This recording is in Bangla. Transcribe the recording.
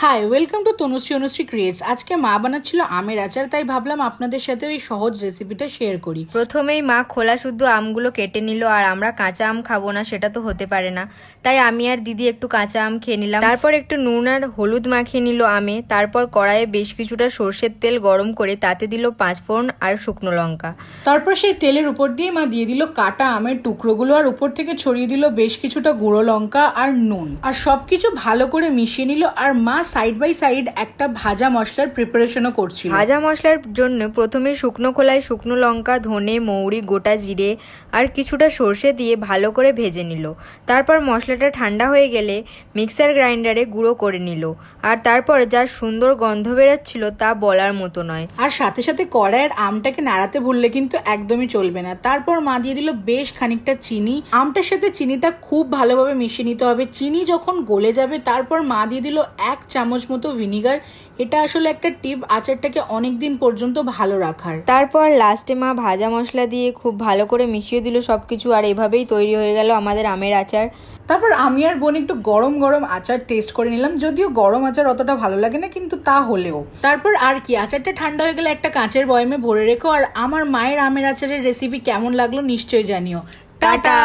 High, welcome to Tanushree Anushree creates. আজকে মা বানাচ্ছিল আমের আচার, তাই ভাবলাম আপনাদের সাথে ওই সহজ রেসিপিটা শেয়ার করি। প্রথমেই মা খোলা শুদ্ধ আমগুলো কেটে নিল, আর আমরা কাঁচা আম খাবো না, সেটা তো হতে পারে না। তাই আমি আর দিদি একটু কাঁচা আম খেয়ে নিলাম। তারপর একটু নুন আর হলুদ মাখিয়ে নিল আমে। তারপর কড়াইয়ে বেশ কিছুটা সর্ষের তেল গরম করে তাতে দিল 5 ফোড়ন আর শুকনো লঙ্কা। তারপর সেই তেলের উপর দিয়ে মা দিয়ে দিল কাটা আমের টুকরোগুলো, আর উপর থেকে ছড়িয়ে দিল বেশ কিছুটা গুঁড়ো লঙ্কা আর নুন, আর সবকিছু ভালো করে মিশিয়ে নিল। আর মা সাইড বাই সাইড একটা ভাজা মশলার প্রিপারেশনও করছিল। ভাজা মশলার জন্য প্রথমে শুকনো খোলায় শুকনো লঙ্কা, ধনে, মৌরি, গোটা জিরে আর কিছুটা সর্ষে দিয়ে ভালো করে ভেজে নিল। তারপর মশলাটা ঠান্ডা হয়ে গেলে মিক্সার গ্রাইন্ডারে গুঁড়ো করে নিল। আর তারপর যা সুন্দর গন্ধ বেরোচ্ছিল তা বলার মতো নয়। আর সাথে সাথে কড়াইয়ের আমটাকে নাড়াতে ভুললে কিন্তু একদমই চলবে না। তারপর মা দিয়ে দিল বেশ খানিকটা চিনি। আমটার সাথে চিনিটা খুব ভালোভাবে মিশিয়ে নিতে হবে। চিনি যখন গলে যাবে তারপর মা দিয়ে দিল 1 চামচ মতো ভিনিগার। এটা আসলে একটা টিপ আচারটাকে অনেকদিন পর্যন্ত ভালো রাখার। তারপর লাস্টে মা ভাজা মশলা দিয়ে খুব ভালো করে মিশিয়ে দিল সবকিছু, আর এভাবেই তৈরি হয়ে গেল আমাদের আমের আচার। তারপর আমি আর বোন একটু গরম গরম আচার টেস্ট করে নিলাম, যদিও গরম আচার অতটা ভালো লাগে না, কিন্তু তা হলেও। তারপর আর কি, আচারটা ঠান্ডা হয়ে গেলে একটা কাঁচের বয়ামে ভরে রেখো। আর আমার মায়ের আমের আচারের রেসিপি কেমন লাগলো নিশ্চয়ই জানিও। টাটা।